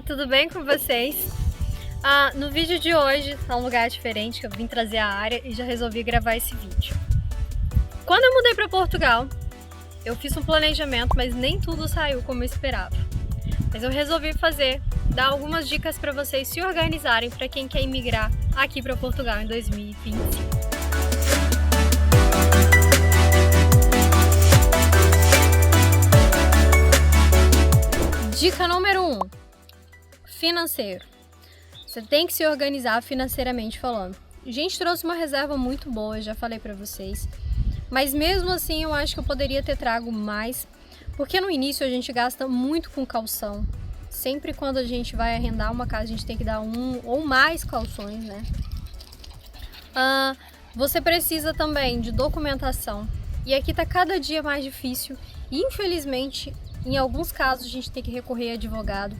Olá, tudo bem com vocês? No vídeo de hoje é um lugar diferente que eu vim trazer a área e já resolvi gravar esse vídeo. Quando eu mudei para Portugal, eu fiz um planejamento, mas nem tudo saiu como eu esperava. Mas eu resolvi dar algumas dicas para vocês se organizarem para quem quer imigrar aqui para Portugal em 2025. Dica número 1: financeiro. Você tem que se organizar financeiramente falando. A gente trouxe uma reserva muito boa, já falei pra vocês. Mas mesmo assim eu acho que eu poderia ter trago mais, porque no início a gente gasta muito com calção. Sempre quando a gente vai arrendar uma casa, a gente tem que dar um ou mais calções, né? Você precisa também de documentação. E aqui tá cada dia mais difícil. E infelizmente, em alguns casos, a gente tem que recorrer a advogado.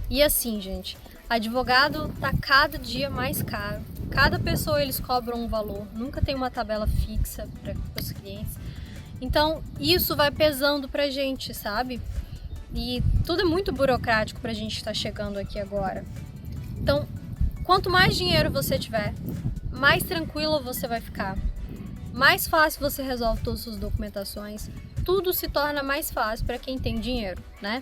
E assim, gente, advogado tá cada dia mais caro. Cada pessoa eles cobram um valor, nunca tem uma tabela fixa para os clientes. Então, isso vai pesando pra gente, sabe? E tudo é muito burocrático pra gente estar chegando aqui agora. Então, quanto mais dinheiro você tiver, mais tranquilo você vai ficar. Mais fácil você resolve todas as suas documentações. Tudo se torna mais fácil para quem tem dinheiro, né?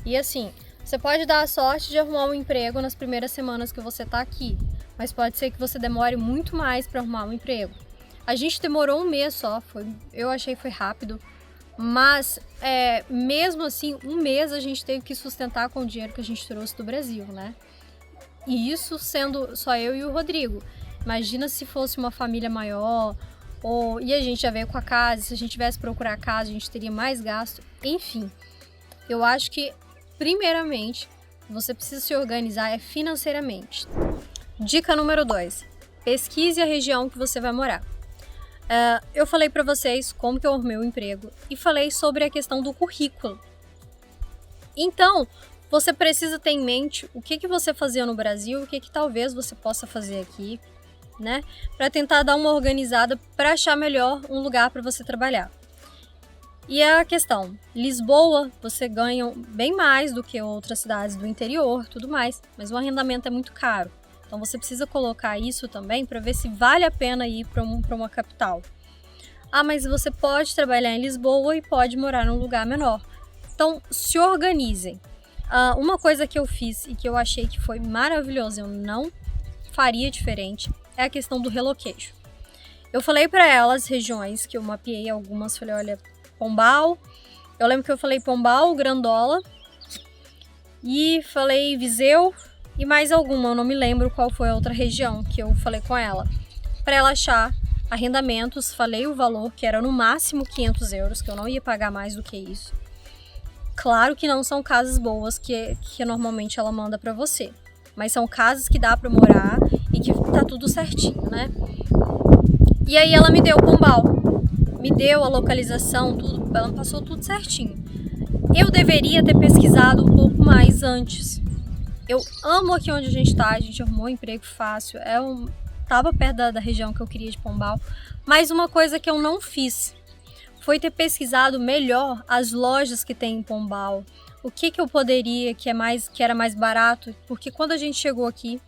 E assim, você pode dar a sorte de arrumar um emprego nas primeiras semanas que você tá aqui, mas pode ser que você demore muito mais para arrumar um emprego. A gente demorou um mês só, eu achei que foi rápido, mas mesmo assim, um mês a gente teve que sustentar com o dinheiro que a gente trouxe do Brasil, né? E isso sendo só eu e o Rodrigo. Imagina se fosse uma família maior, e a gente já veio com a casa, se a gente tivesse procurar casa, a gente teria mais gasto. Enfim, eu acho que, primeiramente, você precisa se organizar financeiramente. Dica número 2: pesquise a região que você vai morar. Eu falei para vocês como que eu arrumei o emprego e falei sobre a questão do currículo. Então, você precisa ter em mente o que você fazia no Brasil, o que talvez você possa fazer aqui, né? Para tentar dar uma organizada para achar melhor um lugar para você trabalhar. E a questão, Lisboa, você ganha bem mais do que outras cidades do interior, tudo mais, mas o arrendamento é muito caro. Então você precisa colocar isso também para ver se vale a pena ir para uma capital. Mas você pode trabalhar em Lisboa e pode morar num lugar menor. Então se organizem. Uma coisa que eu fiz e que eu achei que foi maravilhoso, eu não faria diferente, é a questão do relocation. Eu falei para elas as regiões que eu mapeei algumas, falei, olha, Pombal, eu lembro que eu falei Pombal, Grandola, e falei Viseu e mais alguma, eu não me lembro qual foi a outra região que eu falei com ela, para ela achar arrendamentos. Falei o valor, que era no máximo 500 euros, que eu não ia pagar mais do que isso. Claro que não são casas boas que normalmente ela manda para você, mas são casas que dá para morar e que tá tudo certinho, né? E aí ela me deu o Pombal, me deu a localização, tudo, ela passou tudo certinho. Eu deveria ter pesquisado um pouco mais antes. Eu amo aqui onde a gente tá, a gente arrumou um emprego fácil, tava perto da região que eu queria de Pombal, mas uma coisa que eu não fiz foi ter pesquisado melhor as lojas que tem em Pombal, o que eu poderia, que era mais barato, porque quando a gente chegou aqui,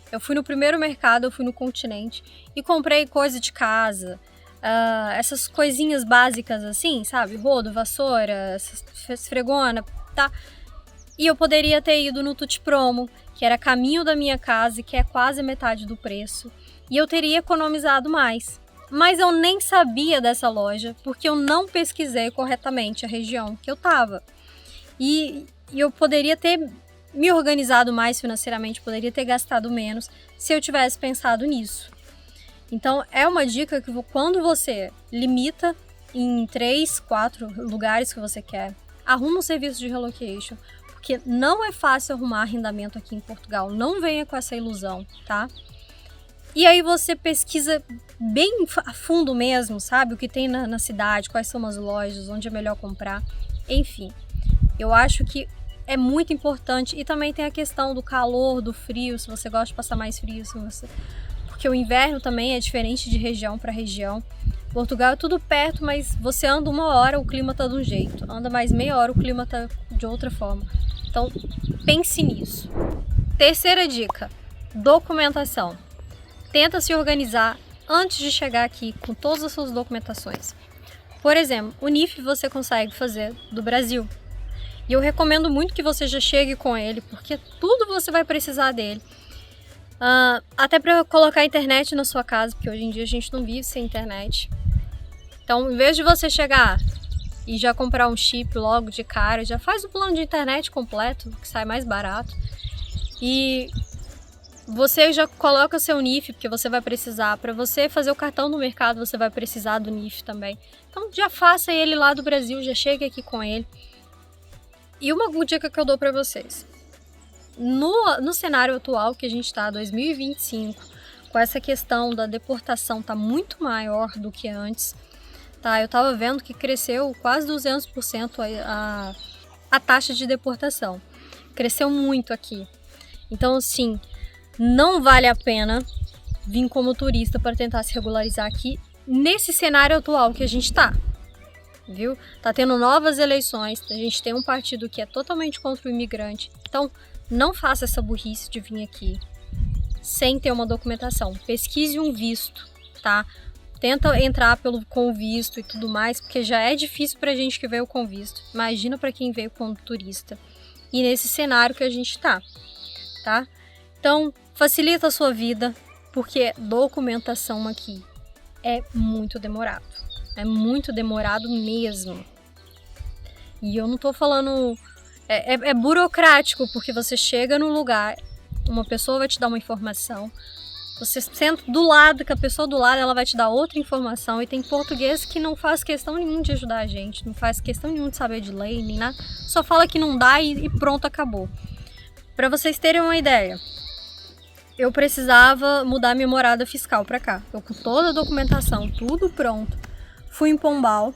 eu fui no primeiro mercado, eu fui no Continente e comprei coisa de casa, essas coisinhas básicas assim, sabe? Rodo, vassoura, esfregona, tá? E eu poderia ter ido no Tutti Promo, que era caminho da minha casa e que é quase metade do preço, e eu teria economizado mais. Mas eu nem sabia dessa loja, porque eu não pesquisei corretamente a região que eu tava. E eu poderia ter me organizado mais financeiramente, poderia ter gastado menos se eu tivesse pensado nisso. Então é uma dica que quando você limita em 3, 4 lugares que você quer, arruma um serviço de relocation, porque não é fácil arrumar arrendamento aqui em Portugal, não venha com essa ilusão, tá? E aí você pesquisa bem a fundo mesmo, sabe? O que tem na cidade, quais são as lojas, onde é melhor comprar, enfim. Eu acho que é muito importante. E também tem a questão do calor, do frio, se você gosta de passar mais frio, porque o inverno também é diferente de região para região. Portugal é tudo perto, mas você anda 1 hora, o clima tá de um jeito. Anda mais meia hora, o clima tá de outra forma. Então, pense nisso. Terceira dica, documentação. Tenta se organizar antes de chegar aqui com todas as suas documentações. Por exemplo, o NIF você consegue fazer do Brasil. E eu recomendo muito que você já chegue com ele, porque tudo você vai precisar dele. Até para colocar a internet na sua casa, porque hoje em dia a gente não vive sem internet. Então, em vez de você chegar e já comprar um chip logo de cara, já faz o plano de internet completo, que sai mais barato. E você já coloca seu NIF, porque você vai precisar. Para você fazer o cartão no mercado, você vai precisar do NIF também. Então já faça ele lá do Brasil, já chegue aqui com ele. E uma dica que eu dou para vocês. No cenário atual que a gente está, 2025, com essa questão da deportação tá muito maior do que antes. Tá, eu tava vendo que cresceu quase 200% a taxa de deportação. Cresceu muito aqui. Então, assim, não vale a pena vir como turista para tentar se regularizar aqui nesse cenário atual que a gente tá, viu? Tá tendo novas eleições, a gente tem um partido que é totalmente contra o imigrante. Então, não faça essa burrice de vir aqui sem ter uma documentação. Pesquise um visto, tá? Tenta entrar com visto e tudo mais, porque já é difícil pra gente que veio com visto. Imagina para quem veio como turista. E nesse cenário que a gente tá? Então, facilita a sua vida, porque documentação aqui é muito demorado. É muito demorado mesmo. E eu não tô falando... É burocrático, porque você chega num lugar, uma pessoa vai te dar uma informação, você senta do lado, que a pessoa do lado ela vai te dar outra informação, e tem português que não faz questão nenhuma de ajudar a gente, não faz questão nenhuma de saber de lei, nem nada, só fala que não dá e pronto, acabou. Para vocês terem uma ideia, eu precisava mudar minha morada fiscal para cá. Eu com toda a documentação, tudo pronto, fui em Pombal.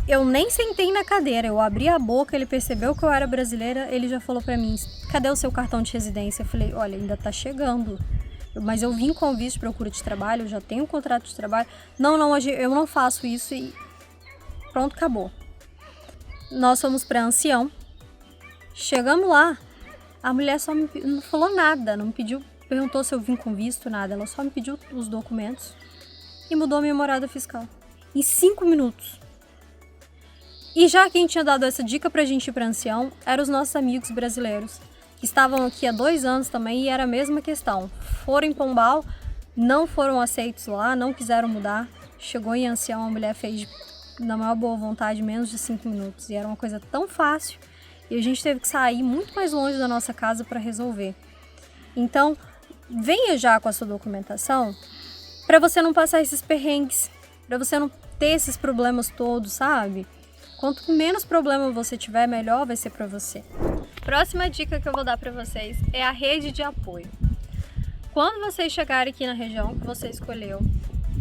Eu nem sentei na cadeira, eu abri a boca, ele percebeu que eu era brasileira, ele já falou para mim, cadê o seu cartão de residência? Eu falei, olha, ainda tá chegando. Mas eu vim com visto de procura de trabalho, eu já tenho um contrato de trabalho. Não, eu não faço isso e pronto, acabou. Nós fomos para Ancião. Chegamos lá, a mulher só não falou nada, não me pediu, perguntou se eu vim com visto, nada. Ela só me pediu os documentos e mudou a minha morada fiscal. Em 5 minutos. E já quem tinha dado essa dica pra gente ir pra Ancião eram os nossos amigos brasileiros, que estavam aqui há 2 anos também e era a mesma questão. Foram em Pombal, não foram aceitos lá, não quiseram mudar. Chegou em Ancião, a mulher fez na maior boa vontade, menos de 5 minutos. E era uma coisa tão fácil e a gente teve que sair muito mais longe da nossa casa para resolver. Então, venha já com a sua documentação para você não passar esses perrengues, para você não ter esses problemas todos, sabe? Quanto menos problema você tiver, melhor vai ser para você. Próxima dica que eu vou dar para vocês é a rede de apoio. Quando vocês chegarem aqui na região que você escolheu,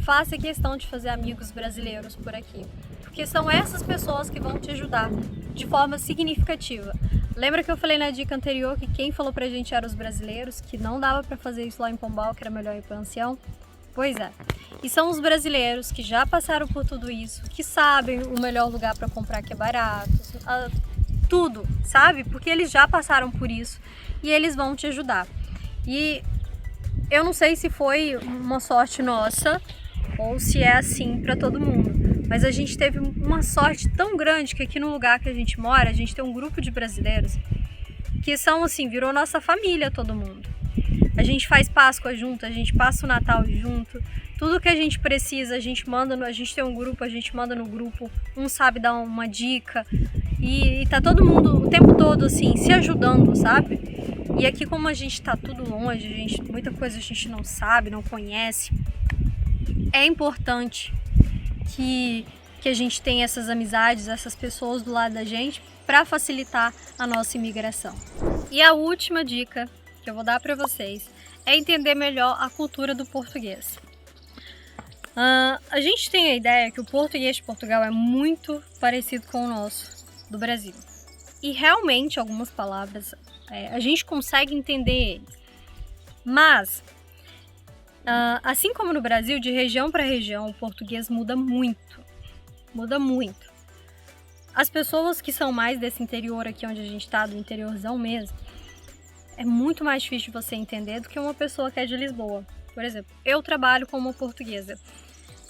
faça questão de fazer amigos brasileiros por aqui, porque são essas pessoas que vão te ajudar de forma significativa. Lembra que eu falei na dica anterior que quem falou pra gente eram os brasileiros, que não dava para fazer isso lá em Pombal, que era melhor ir para Ancião? Pois é. E são os brasileiros que já passaram por tudo isso, que sabem o melhor lugar para comprar que é barato, tudo, sabe? Porque eles já passaram por isso e eles vão te ajudar. E eu não sei se foi uma sorte nossa ou se é assim para todo mundo, mas a gente teve uma sorte tão grande que aqui no lugar que a gente mora, a gente tem um grupo de brasileiros que são assim, virou nossa família todo mundo. A gente faz Páscoa junto, a gente passa o Natal junto. Tudo que a gente precisa, a gente manda, a gente tem um grupo, a gente manda no grupo. Um sabe dar uma dica. E tá todo mundo o tempo todo assim, se ajudando, sabe? E aqui como a gente tá tudo longe, muita coisa a gente não sabe, não conhece. É importante que a gente tenha essas amizades, essas pessoas do lado da gente para facilitar a nossa imigração. E a última dica que eu vou dar para vocês é entender melhor a cultura do português. A gente tem a ideia que o português de Portugal é muito parecido com o nosso do Brasil. E realmente algumas palavras a gente consegue entender eles. Mas, assim como no Brasil, de região para região, o português muda muito. Muda muito. As pessoas que são mais desse interior aqui onde a gente está, do interiorzão mesmo, é muito mais difícil de você entender do que uma pessoa que é de Lisboa. Por exemplo, eu trabalho com uma portuguesa,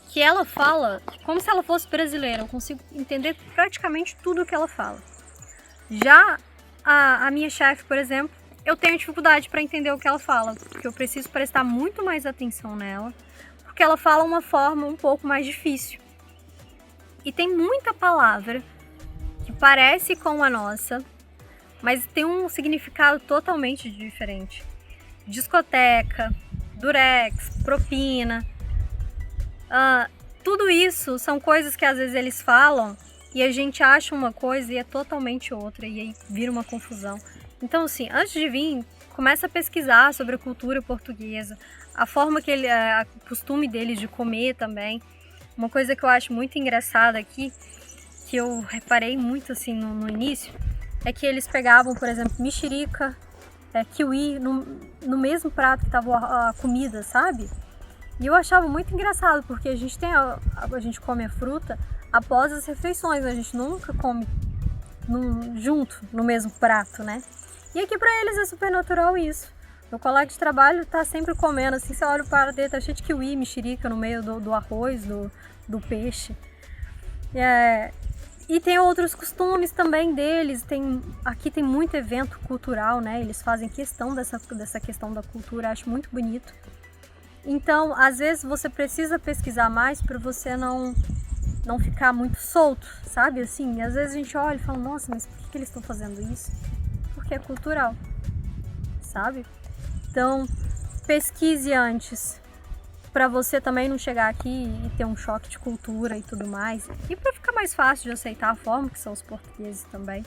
que ela fala como se ela fosse brasileira, eu consigo entender praticamente tudo que ela fala. Já a minha chefe, por exemplo, eu tenho dificuldade para entender o que ela fala, porque eu preciso prestar muito mais atenção nela, porque ela fala uma forma um pouco mais difícil. E tem muita palavra que parece com a nossa, mas tem um significado totalmente diferente. Discoteca, durex, propina, tudo isso são coisas que às vezes eles falam e a gente acha uma coisa e é totalmente outra, e aí vira uma confusão. Então, assim, antes de vir, começa a pesquisar sobre a cultura portuguesa, a forma que o costume deles de comer também. Uma coisa que eu acho muito engraçada aqui, que eu reparei muito assim no início, é que eles pegavam, por exemplo, mexerica, kiwi no mesmo prato que estava a comida, sabe? E eu achava muito engraçado, porque a gente come a fruta após as refeições, a gente nunca come junto no mesmo prato, né? E aqui pra eles é super natural isso. Meu colega de trabalho tá sempre comendo, assim, você olha o prato dele, tá cheio de kiwi, mexerica no meio do arroz, do peixe. E tem outros costumes também deles, aqui tem muito evento cultural, né? Eles fazem questão dessa questão da cultura, acho muito bonito. Então, às vezes você precisa pesquisar mais para você não ficar muito solto, sabe? Assim, às vezes a gente olha e fala, nossa, mas por que eles estão fazendo isso? Porque é cultural, sabe? Então, pesquise antes, para você também não chegar aqui e ter um choque de cultura e tudo mais. E para ficar mais fácil de aceitar a forma que são os portugueses também,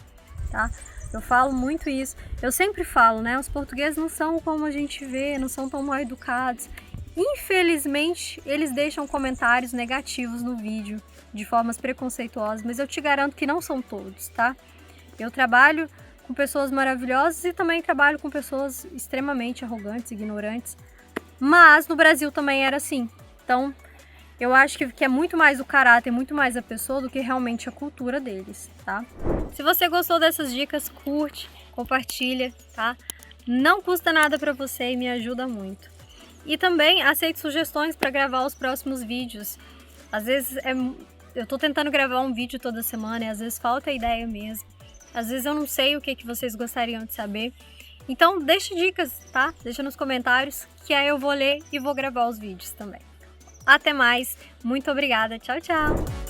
tá? Eu falo muito isso. Eu sempre falo, né? Os portugueses não são como a gente vê, não são tão mal educados. Infelizmente, eles deixam comentários negativos no vídeo, de formas preconceituosas, mas eu te garanto que não são todos, tá? Eu trabalho com pessoas maravilhosas e também trabalho com pessoas extremamente arrogantes, ignorantes, mas no Brasil também era assim. Então, eu acho que é muito mais o caráter, muito mais a pessoa do que realmente a cultura deles, tá? Se você gostou dessas dicas, curte, compartilha, tá? Não custa nada pra você e me ajuda muito. E também aceito sugestões para gravar os próximos vídeos. Às vezes eu tô tentando gravar um vídeo toda semana e às vezes falta ideia mesmo. Às vezes eu não sei o que vocês gostariam de saber. Então deixa dicas, tá? Deixa nos comentários que aí eu vou ler e vou gravar os vídeos também. Até mais, muito obrigada, tchau, tchau!